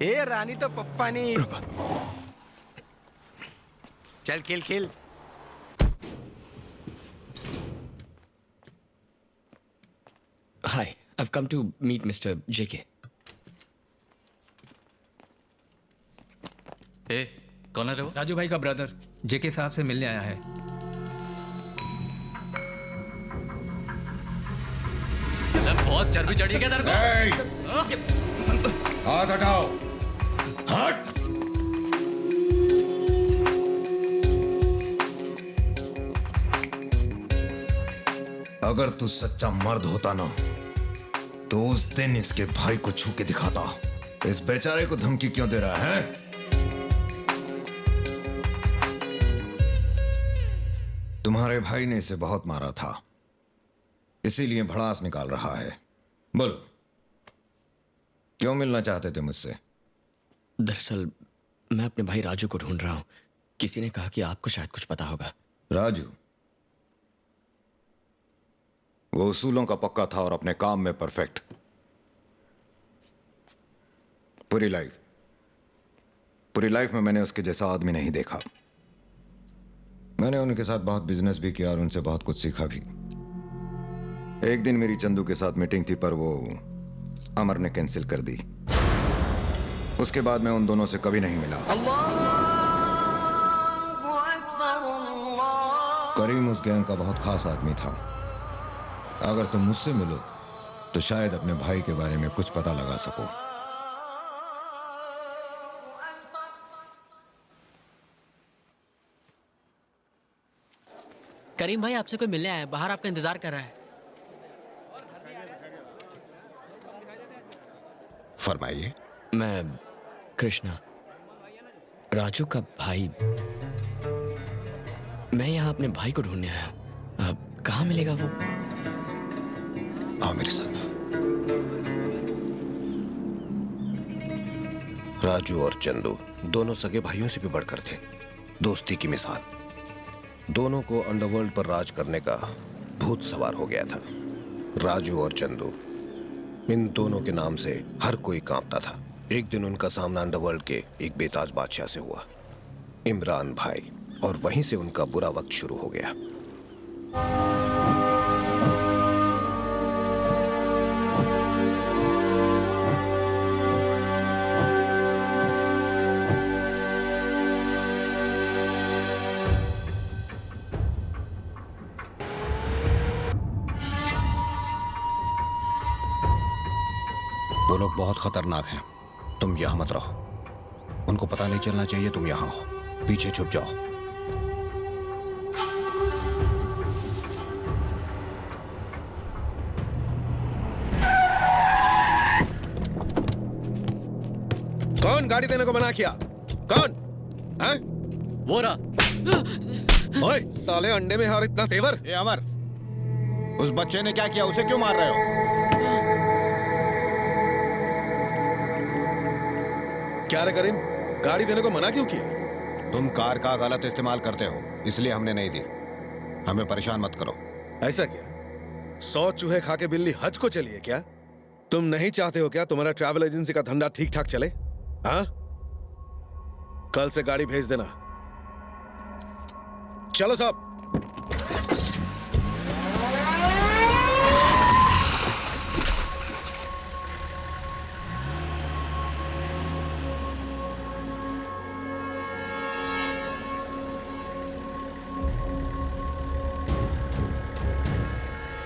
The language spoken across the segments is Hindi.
ए रानी तो पप्पा नहीं। रुको। चल खेल खेल। Hi, I've come to meet Mr. JK. ए, कौन है रे वो? राजू भाई का ब्रदर जेके साहब से मिलने आया है। बहुत चर्बी चढ़ी क्या तेरे को? हाथ हटाओ। हट। अगर तू सच्चा मर्द होता ना तो उस दिन इसके भाई को छू के दिखाता। इस बेचारे को धमकी क्यों दे रहा है? तुम्हारे भाई ने इसे बहुत मारा था, इसीलिए भड़ास निकाल रहा है। बोलो, क्यों मिलना चाहते थे मुझसे? दरअसल मैं अपने भाई राजू को ढूंढ रहा हूँ। किसी ने कहा कि आपको शायद कुछ पता होगा। राजू वो उसूलों का पक्का था और अपने काम में परफेक्ट। पूरी लाइफ में मैंने उसके जैसा आदमी नहीं देखा। मैंने उनके साथ बहुत बिजनेस भी किया और उनसे बहुत कुछ सीखा भी। एक दिन मेरी चंदू के साथ मीटिंग थी, पर वो अमर ने कैंसिल कर दी। उसके बाद मैं उन दोनों से कभी नहीं मिला। करीम उस गैंग का बहुत खास आदमी था। अगर तुम मुझसे मिलो तो शायद अपने भाई के बारे में कुछ पता लगा सको। करीम भाई आपसे कोई मिलने आया है, बाहर आपका इंतजार कर रहा है। फरमाइए। मैं कृष्णा, राजू का भाई। मैं यहाँ अपने भाई को ढूंढने आया हूँ। कहाँ मिलेगा वो? आओ मेरे साथ। राजू और चंदू दोनों सगे भाइयों से भी बढ़कर थे। दोस्ती की मिसाल। दोनों को अंडरवर्ल्ड पर राज करने का भूत सवार हो गया था। राजू और चंदू, इन दोनों के नाम से हर कोई कांपता था। एक दिन उनका सामना अंडरवर्ल्ड के एक बेताज बादशाह से हुआ, इमरान भाई, और वहीं से उनका बुरा वक्त शुरू हो गया। वो लोग बहुत खतरनाक हैं। तुम यहां मत रहो। उनको पता नहीं चलना चाहिए तुम यहां हो। पीछे छुप जाओ। कौन गाड़ी देने को मना किया? कौन है? वो रहा। ओए साले, अंडे में और इतना तेवर। ए अमर, उस बच्चे ने क्या किया? उसे क्यों मार रहे हो? क्या रे करीम, गाड़ी देने को मना क्यों किया? तुम कार का गलत इस्तेमाल करते हो, इसलिए हमने नहीं दी। हमें परेशान मत करो। ऐसा क्या? 100 चूहे खा के बिल्ली हज को चली है क्या? तुम नहीं चाहते हो क्या तुम्हारा ट्रैवल एजेंसी का धंधा ठीक ठाक चले? हाँ, कल से गाड़ी भेज देना। चलो साहब।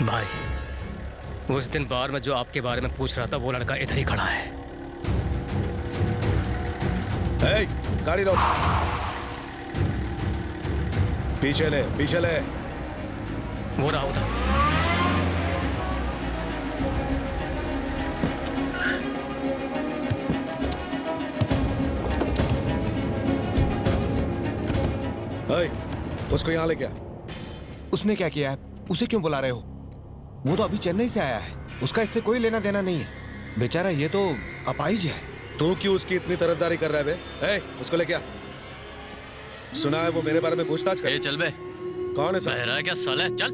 भाई, उस दिन बार में जो आपके बारे में पूछ रहा था वो लड़का इधर ही खड़ा है। ए, गाड़ी रोक। पीछे ले, पीछे ले। वो रहा उधर। ए, उसको यहाँ ले क्या? उसने क्या किया है? उसे क्यों बुला रहे हो? वो तो अभी चेन्नई से आया है। उसका इससे कोई लेना देना नहीं है। बेचारा ये तो अपाहिज है। तू क्यों उसकी इतनी तरफदारी कर रहा है बे? ए, उसको ले क्या? सुना है वो मेरे बारे में पूछताछ कर। ए, चल बे। कौन है सर? बहरा है क्या साले? चल।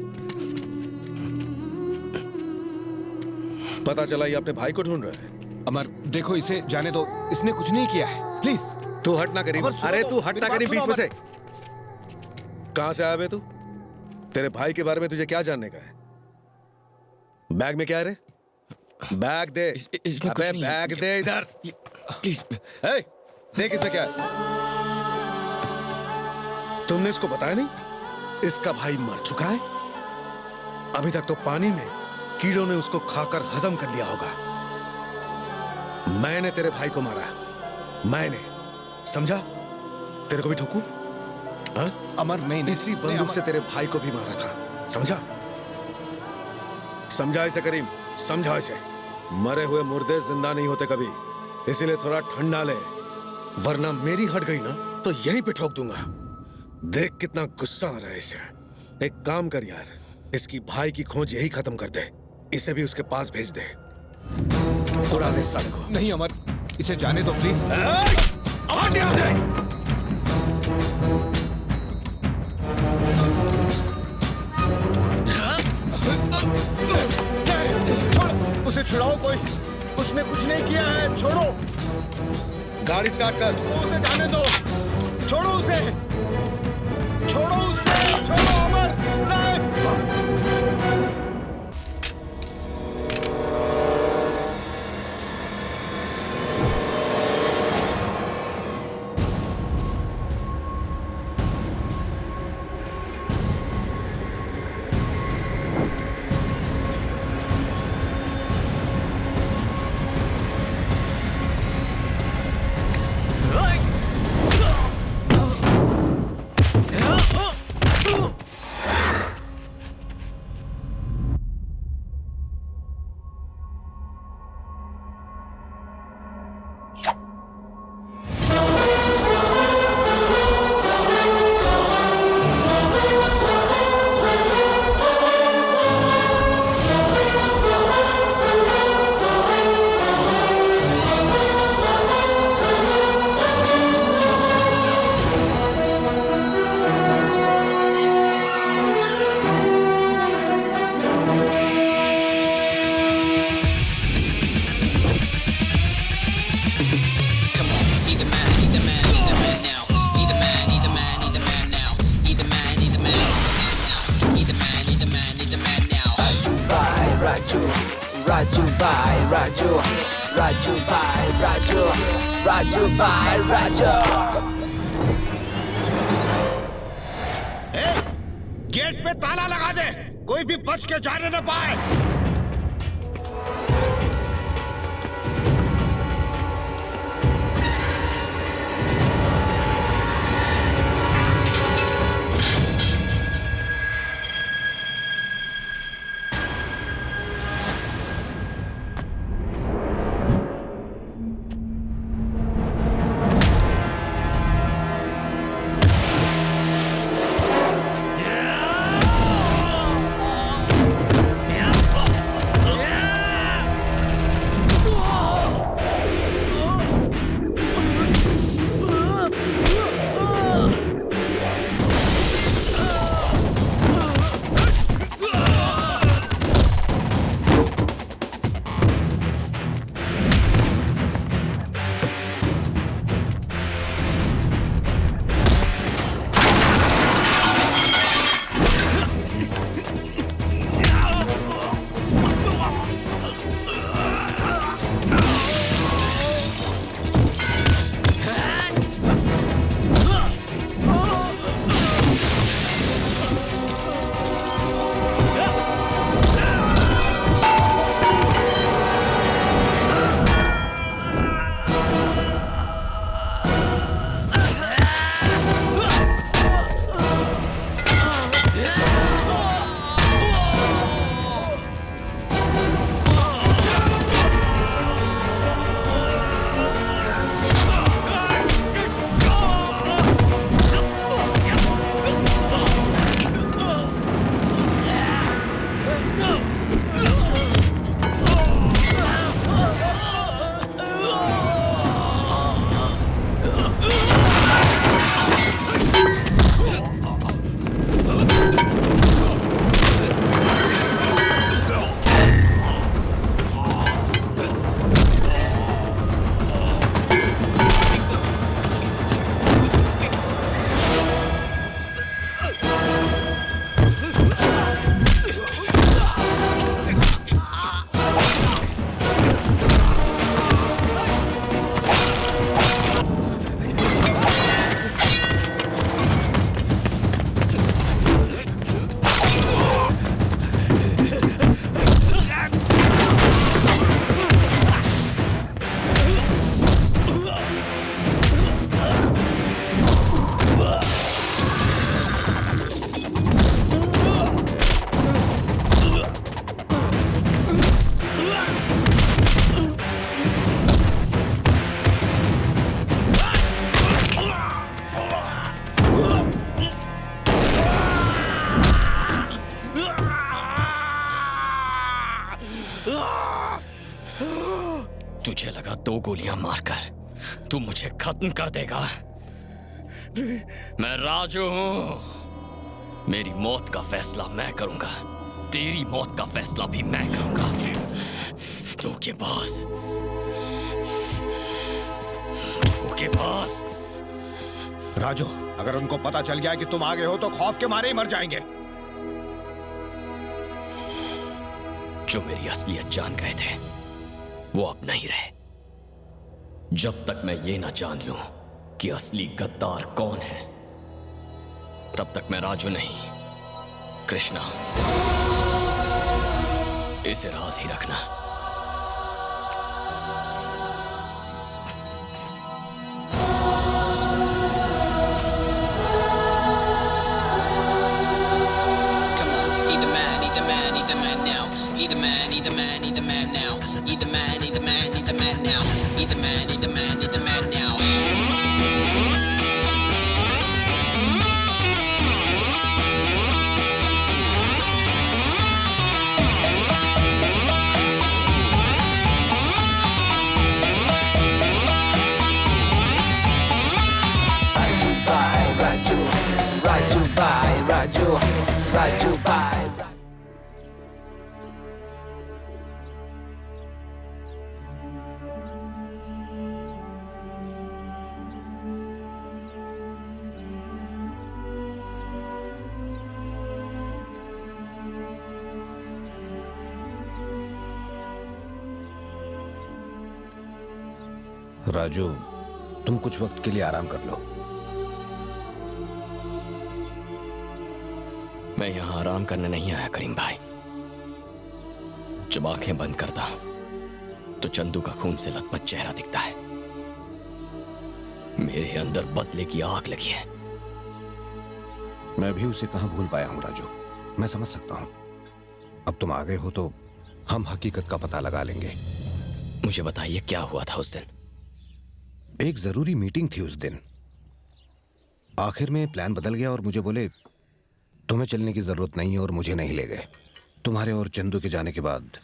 पता चला ये अपने भाई को ढूंढ रहा है। अमर देखो, इसे जाने दो, इसने कुछ नहीं किया है, प्लीज। तू हट ना करीम। अमर, सुनो अरे तो, तू हट मेरी ना बात करीम सुनो, बीच में अमर। से। कहां से आया बे तू? तेरे भाई के बारे में तुझे क्या जानने का है? बैग में क्या है रे? बैग दे। इसमें कुछ अबे नहीं है। बैग दे इधर। प्लीज। हे, देख इसमें क्या है। तुमने इसको बताया नहीं? इसका भाई मर चुका है। अभी तक तो पानी में कीड़ों ने उसको खाकर हजम कर लिया होगा। मैंने तेरे भाई को मारा, मैंने, समझा? तेरे को भी ठोकूं? हाँ? अमर नहीं, नहीं, इसी नहीं, बंदूक अमर। से तेरे भाई को भी मारा था, समझा? समझा इसे करीम, समझा इसे। मरे हुए मुर्दे जिंदा नहीं होते कभी, इसीलिए थोड़ा ठंडा ले, वरना मेरी हट गई ना तो यहीं पे ठोक दूंगा। देख कितना गुस्सा आ रहा है इसे। एक काम कर यार, इसकी भाई की खोज यही खत्म कर दे, इसे भी उसके पास भेज दे, उड़ा दे साले को। नहीं अमर, इसे जाने दो प्लीज। हट यहाँ से। छोड़ो, उसे छुड़ाओ कोई, उसने कुछ नहीं किया है, छोड़ो। गाड़ी स्टार्ट कर। उसे जाने दो, छोड़ो उसे, छोड़ो उसे, छोड़ो अमर, नहीं। Raju bhai Raju, Raju bhai Raju, Raju bhai Raju. Gate पे ताला लगा दे, कोई भी बच के जाने न पाए। तुझे लगा 2 गोलियां मारकर तू मुझे खत्म कर देगा? मैं राजू हूं। मेरी मौत का फैसला मैं करूंगा, तेरी मौत का फैसला भी मैं करूंगा। धोखेबाज, धोखेबाज। राजू, अगर उनको पता चल गया कि तुम आगे हो तो खौफ के मारे ही मर जाएंगे। जो मेरी असलियत जान गए थे वो अब नहीं रहे। जब तक मैं ये ना जान लूं कि असली गद्दार कौन है, तब तक मैं राजू नहीं, कृष्णा। इसे राज ही रखना। Raju bye. राजू, तुम कुछ वक्त के लिए आराम कर लो। मैं यहां आराम करने नहीं आया करीम भाई। जब आंखें बंद करता हूं तो चंदू का खून से लथपथ चेहरा दिखता है। मेरे अंदर बदले की आग लगी है। मैं भी उसे कहां भूल पाया हूं राजू। मैं समझ सकता हूं। अब तुम आ गए हो तो हम हकीकत का पता लगा लेंगे। मुझे बताइए क्या हुआ था उस दिन? एक जरूरी मीटिंग थी उस दिन। आखिर में प्लान बदल गया और मुझे बोले तुम्हें चलने की जरूरत नहीं है और मुझे नहीं ले गए। तुम्हारे और चंदू के जाने के बाद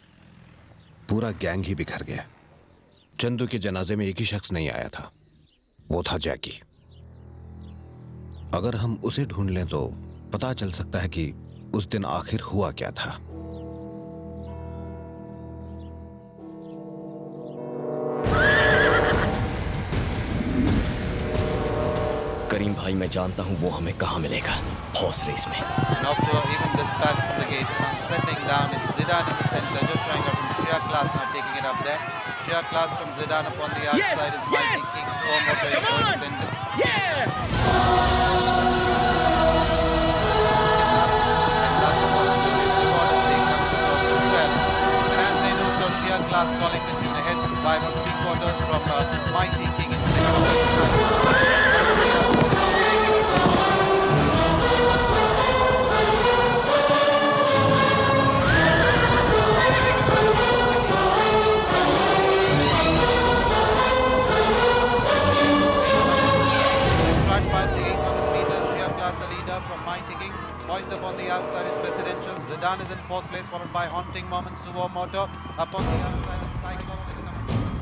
पूरा गैंग ही बिखर गया। चंदू के जनाजे में एक ही शख्स नहीं आया था, वो था जैकी। अगर हम उसे ढूंढ लें तो पता चल सकता है कि उस दिन आखिर हुआ क्या था। करीम भाई, मैं जानता हूं वो हमें कहां मिलेगा। हॉर्स रेस में। Poised upon the outside is Presidential. Zidane is in 4th place, followed by Haunting Moments, Suo Moto. Upon the outside